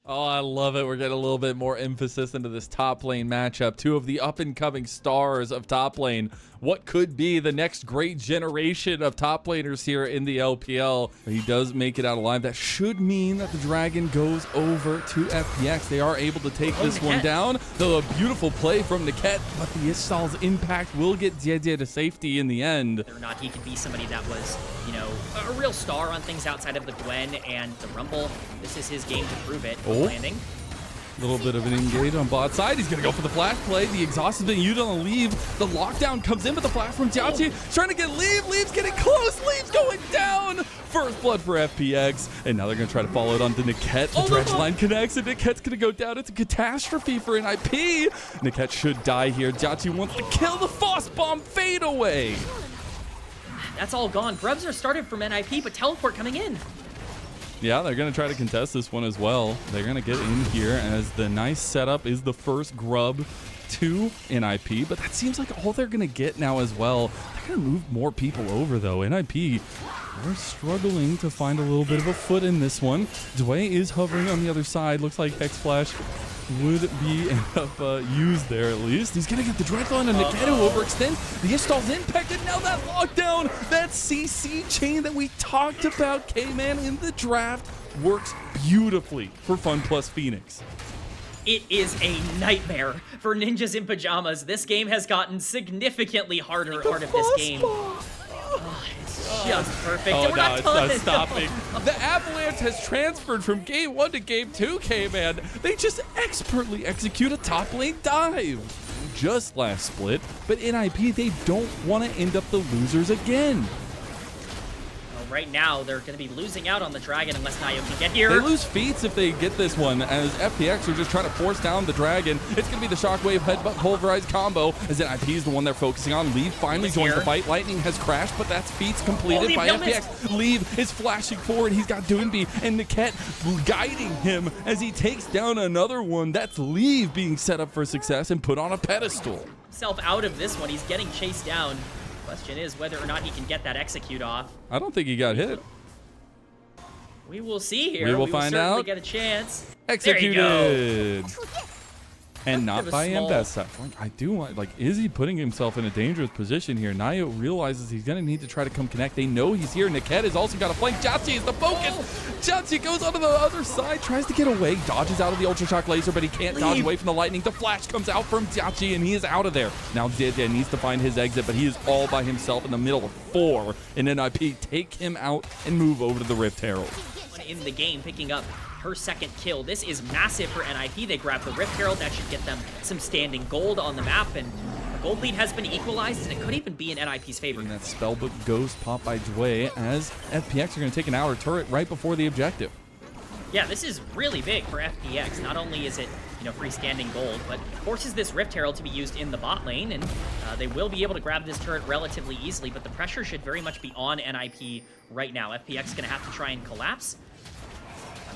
Oh, I love it. We're getting a little bit more emphasis into this top lane matchup. Two of the up-and-coming stars of top lane. What could be the next great generation of top laners here in the LPL. He does make it out alive. That should mean that the Dragon goes over to FPX. They are able to take this one down. Though a beautiful play from Niket, but the Istal's impact will get Jie to safety in the end. Whether or not he could be somebody that was, you know, a real star on things outside of the Gwen and the Rumble. This is his game to prove it. Landing. A little bit of an engage on bot side. He's going to go for the flash play. The exhaust has been used on the leave. The lockdown comes in, but the flash from Jiachi trying to get leave. Leave's getting close. Leave's going down. First blood for FPX. And now they're going to try to follow it on to Niket. The dredge line connects, and Niket's going to go down. It's a catastrophe for NIP. Niket should die here. Jiachi wants to kill the Frost Bomb. Fade away. That's all gone. Grubs are started from NIP, but teleport coming in. Yeah, they're going to try to contest this one as well. They're going to get in here as the nice setup is the first grub to NIP, but that seems like all they're going to get now as well. They're going to move more people over, though. NIP are struggling to find a little bit of a foot in this one. Dway is hovering on the other side. Looks like Hex Flash would be used there at least. He's going to get the Dreadlord on Niket who overextends. The Istal's impacted. Now that lockdown, that CC chain that we talked about, K-Man, in the draft, works beautifully for FunPlus Phoenix. It is a nightmare for ninjas in pajamas. This game has gotten significantly harder part of this game. It's just perfect. Oh, We're no, not it's not done. stopping. The Avalanche has transferred from game 1 to game 2, K-Man. They just expertly execute a top lane dive. Just last split, but NIP, they don't want to end up the losers again. Right now, they're going to be losing out on the Dragon unless Nayo can get here. They lose feats if they get this one, as FPX are just trying to force down the Dragon. It's going to be the Shockwave Headbutt Pulverized combo, as NIP is the one they're focusing on. Leave finally joins the fight. Lightning has crashed, but that's feats completed by FPX. Leave is flashing forward. He's got Doonby and Niket guiding him as he takes down another one. That's Leave being set up for success and put on a pedestal. Himself out of this one. He's getting chased down. Question is whether or not he can get that execute off. I don't think he got hit. We will see here. We will find out. Get a chance. Executed. And not by Ambessa. I do want, like, is he putting himself in a dangerous position here? Nayo realizes he's going to need to try to come connect. They know he's here. Niket has also got a flank. Jiachi is the focus. Jiachi goes onto the other side, tries to get away, dodges out of the Ultra Shock Laser, but he can't dodge away from the lightning. The flash comes out from Jiachi, and he is out of there. Now Jie needs to find his exit, but he is all by himself in the middle of 4. And NIP take him out and move over to the Rift Herald. In the game, picking up her second kill. This is massive for NIP. They grab the Rift Herald. That should get them some standing gold on the map, and the gold lead has been equalized, and it could even be in NIP's favor. And that Spellbook Ghost pop by Dway as FPX are going to take an outer turret right before the objective. Yeah, this is really big for FPX. Not only is it, you know, free standing gold, but forces this Rift Herald to be used in the bot lane, and they will be able to grab this turret relatively easily, but the pressure should very much be on NIP right now. FPX is going to have to try and collapse.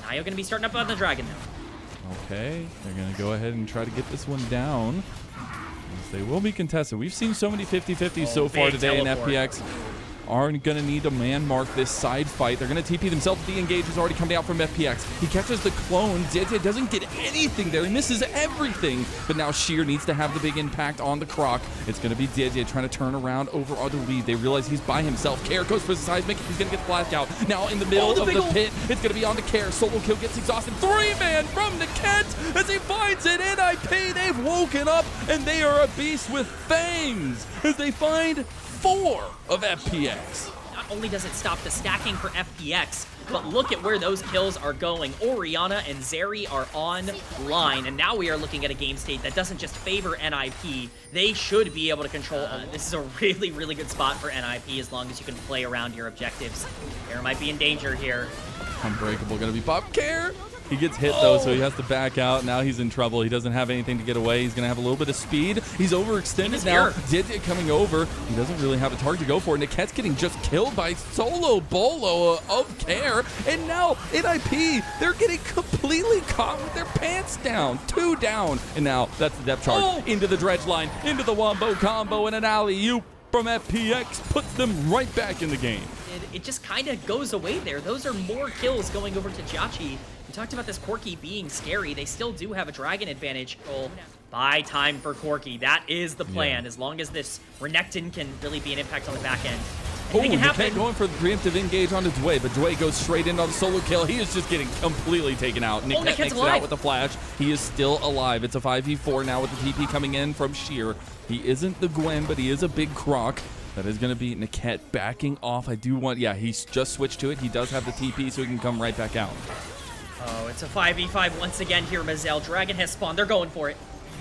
Nayo going to be starting up on the Dragon now. Okay, they're going to go ahead and try to get this one down. They will be contested. We've seen so many 50-50s so far today, and FPX are going to need to man-mark this side fight. They're going to TP themselves. The engage is already coming out from FPX. He catches the clone. Jie doesn't get anything there. He misses everything. But now Sheer needs to have the big impact on the Croc. It's going to be Jie trying to turn around over on the lead. They realize he's by himself. Care goes for the seismic. He's going to get flashed out. Now in the middle of the pit, it's going to be on the Care. Solo kill gets exhausted. 3-man from Niket as he finds it. NIP, they've woken up, and they are a beast with fangs as they find 4 of FPX. Not only does it stop the stacking for FPX, but look at where those kills are going. Orianna and Zeri are online, and now we are looking at a game state that doesn't just favor NIP. They should be able to control. This is a really, really good spot for NIP as long as you can play around your objectives. Care might be in danger here. Unbreakable going to be Pop Care. He gets hit, though, so he has to back out. Now he's in trouble. He doesn't have anything to get away. He's going to have a little bit of speed. He's overextended now. Jie coming over. He doesn't really have a target to go for. Niket's getting just killed by Solo Bolo of Care. And now, NIP, they're getting completely caught with their pants down. 2 down. And now, that's the depth charge. Into the dredge line, into the Wombo combo, and an alley-oop from FPX puts them right back in the game. it just kind of goes away there. Those are more kills going over to Jhachi. We talked about this Corki being scary. They still do have a dragon advantage. Buy time for Corki. That is the plan. As long as this Renekton can really be an impact on the back end. Oh, Niket going for the preemptive engage onto Dway, but Dway goes straight in on the solo kill. He is just getting completely taken out. Niket makes it out with the flash. He is still alive. It's a 5v4 now with the TP coming in from Sheer. He isn't the Gwen, but he is a big croc. That is going to be Niket backing off. I do want, yeah, he's just switched to it. He does have the TP, so he can come right back out. Oh, it's a 5v5 once again here, Mazel. Dragon has spawned. They're going for it.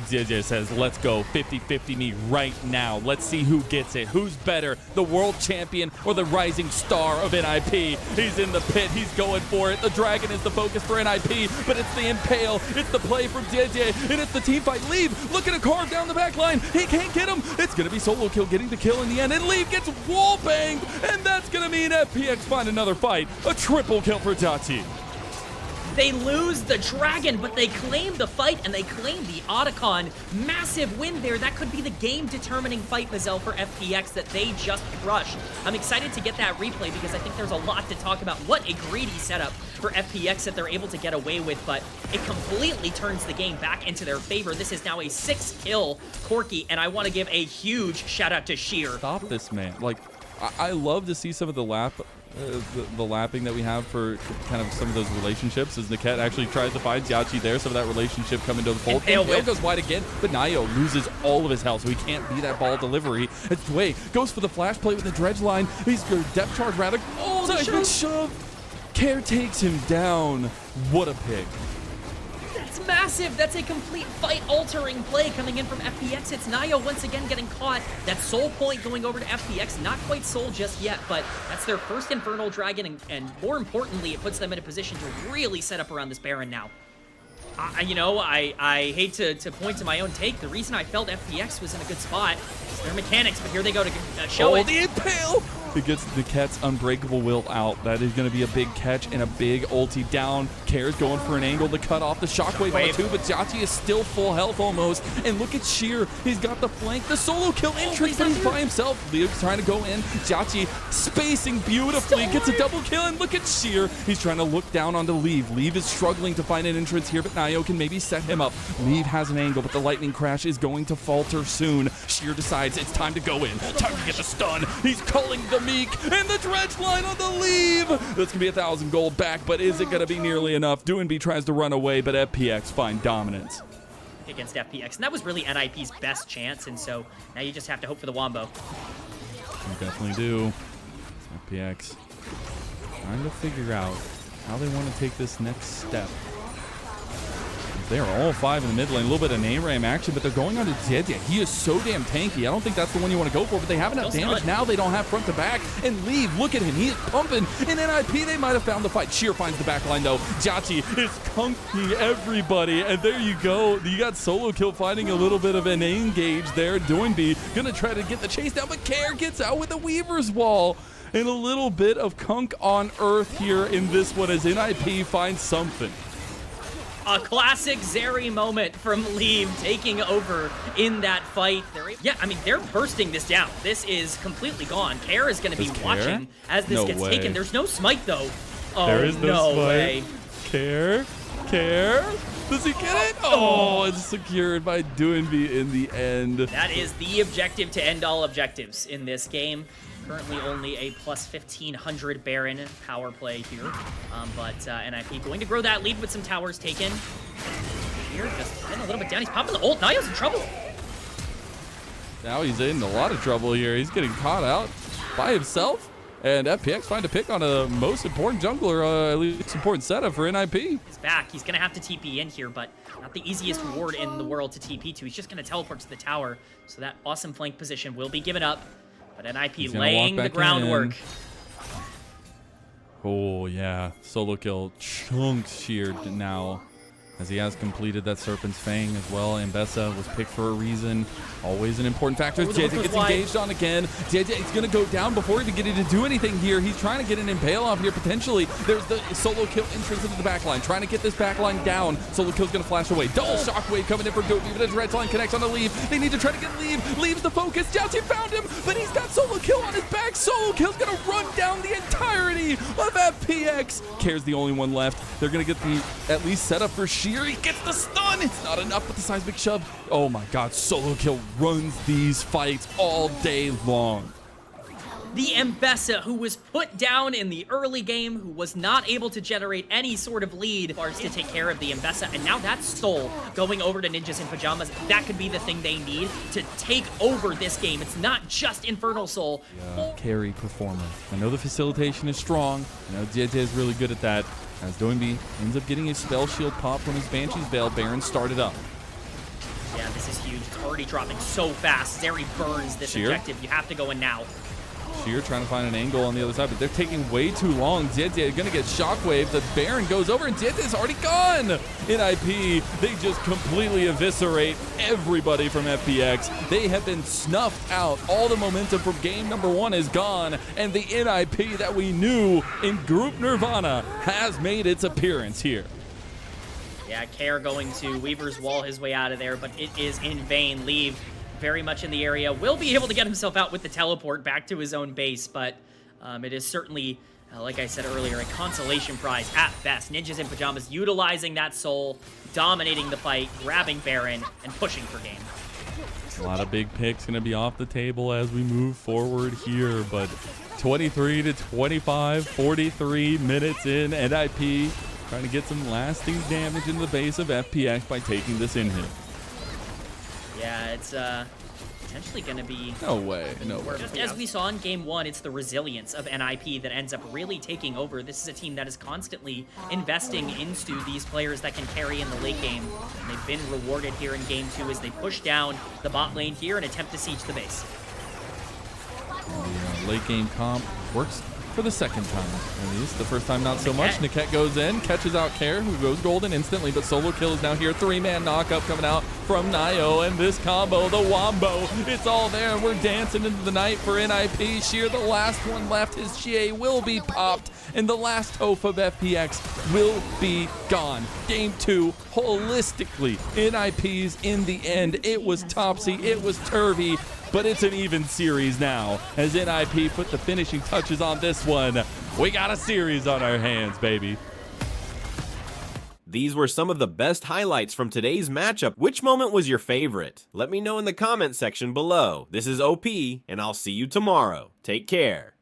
JJ says, let's go 50-50 me right now. Let's see who gets it. Who's better, the world champion or the rising star of NIP? He's in the pit. He's going for it. The dragon is the focus for NIP, but it's the impale. It's the play from JJ, and it's the team fight. Leave looking to carve down the back line. He can't get him. It's going to be solo kill getting the kill in the end, and Leave gets wall banged, and that's going to mean FPX find another fight. A triple kill for Jhachi. They lose the dragon, but they claim the fight, and they claim the Otacon. Massive win there. That could be the game-determining fight, Mazel, for FPX that they just crushed. I'm excited to get that replay because I think there's a lot to talk about. What a greedy setup for FPX that they're able to get away with, but it completely turns the game back into their favor. This is now a 6-kill Corki, and I want to give a huge shout-out to Sheer. Stop this, man. Like, I love to see some of the lapping that we have for kind of some of those relationships as Niket actually tries to find Jhachi there, some of that relationship coming to the fold. Impale goes wide again, but Nayo loses all of his health, so he can't be that ball delivery. As Dway goes for the flash play with the dredge line. He's your depth charge rather. Oh, that good shove. Care takes him down. What a pick. That's massive. That's a complete fight-altering play coming in from FPX. It's Nayo once again getting caught. That soul point going over to FPX. Not quite soul just yet, but that's their first Infernal Dragon, and more importantly, it puts them in a position to really set up around this Baron now. You know, I hate to point to my own take. The reason I felt FPX was in a good spot is their mechanics, but here they go to show it. The impale! It gets Niket's Unbreakable Will out. That is going to be a big catch and a big ulti down. Care's going for an angle to cut off the shockwave on the 2, but Jhachi is still full health almost. And look at Sheer. He's got the flank, the solo kill entrance, but he's by himself. Leo's trying to go in. Jhachi spacing beautifully, gets a double kill, and look at Sheer. He's trying to look down onto Leave. Leave is struggling to find an entrance here, but Nayo can maybe set him up. Leave has an angle, but the lightning crash is going to falter soon. Sheer decides it's time to go in. Time to get the stun. He's calling the Meek, and the dredge line on the Leave. That's going to be 1,000 gold back, but is it going to be nearly enough? Doinby tries to run away, but FPX find dominance against FPX, and that was really NIP's best chance, and so now you just have to hope for the Wombo. You definitely do. FPX trying to figure out how they want to take this next step. They're all 5 in the mid lane. A little bit of name ram action, but they're going on to Zedya. He is so damn tanky. I don't think that's the one you want to go for, but they have enough damage now. They don't have front to back. And Leave, look at him. He is pumping. In NIP, they might have found the fight. Sheer finds the back line, though. Jhachi is conking everybody. And there you go. You got solo kill finding a little bit of an engage there. Doinby going to try to get the chase down, but Care gets out with a Weaver's Wall. And a little bit of Kunk on Earth here in this one as NIP finds something. A classic Zeri moment from Leave taking over in that fight. Yeah, I mean, they're bursting this down. This is completely gone. Care is going to be watching as this gets taken. There's no smite, though. Oh, there is no smite. Way. Care? Does he get it? Oh, it's secured by Doinby in the end. That is the objective to end all objectives in this game. Currently only a plus 1,500 Baron power play here. But NIP going to grow that lead with some towers taken. Here, just getting a little bit down. He's popping the ult. Nayo's in trouble. Now he's in a lot of trouble here. He's getting caught out by himself. And FPX find a pick on a most important jungler, at least important setup for NIP. He's back. He's going to have to TP in here, but not the easiest ward in the world to TP to. He's just going to teleport to the tower. So that awesome flank position will be given up. But NIP laying the groundwork. Oh, yeah. Solo kill chunks Sheer now. as he has completed that Serpent's Fang as well. Ambessa was picked for a reason. Always an important factor. JJ gets engaged on again. JJ is going to go down before even getting to do anything here. He's trying to get an impale off here potentially. There's the solo kill entrance into the backline. Trying to get this backline down. Solo kill's going to flash away. Double shockwave coming in for Goat. Even as Red Line connects on the leave. They need to try to get leave. Leaves the focus. Jousty found him, but he's got solo kill on his back. Solo kill's going to run down the entirety of FPX. Care's the only one left. They're going to get the at least set up for Sheer. He gets the stun. It's not enough with the seismic shove. Oh my god, solo kill runs these fights all day long. The Ambessa, who was put down in the early game, who was not able to generate any sort of lead, starts to take care of the Ambessa, and now that's Soul going over to Ninjas in Pyjamas. That could be the thing they need to take over this game. It's not just Infernal Soul. Carry performer. I know the facilitation is strong. I know JJ is really good at that. As Doinby ends up getting a spell shield pop when his Banshee's Veil Baron started up. Yeah, this is huge. It's already dropping so fast. Zeri burns this objective. You have to go in now. Sheer trying to find an angle on the other side, but they're taking way too long. JJ is going to get shockwave. The Baron goes over, and JJ is already gone. In IP, they just completely eviscerate everybody from FPX. They have been snuffed out. All the momentum from game number 1 is gone, and the NIP that we knew in Group Nirvana has made its appearance here. Yeah, Care going to Weaver's Wall his way out of there, but it is in vain. Leave very much in the area, will be able to get himself out with the teleport back to his own base, but it is certainly, like I said earlier, a consolation prize at best. Ninjas in Pyjamas utilizing that soul, dominating the fight, grabbing Baron, and pushing for game. A lot of big picks going to be off the table as we move forward here, but 23 to 25, 43 minutes in, NIP trying to get some lasting damage in the base of FPX by taking this in hit. Yeah, it's potentially going to be... No way, no way. Just as we saw in Game 1, it's the resilience of NIP that ends up really taking over. This is a team that is constantly investing into these players that can carry in the late game. And they've been rewarded here in Game 2 as they push down the bot lane here and attempt to siege the base. The late game comp works for the second time, at least. The first time not so much. Niket goes in, catches out Care, who goes golden instantly, but solo kill is now here. 3-man knockup coming out from Nio, and this combo, the Wombo, it's all there, and we're dancing into the night for NIP. Sheer, the last one left, his GA will be popped, and the last hope of FPX will be gone. Game 2, holistically, NIP's in the end. It was topsy, it was turvy, but it's an even series now. As NIP put the finishing touches on this one, we got a series on our hands, baby. These were some of the best highlights from today's matchup. Which moment was your favorite? Let me know in the comment section below. This is OP, and I'll see you tomorrow. Take care.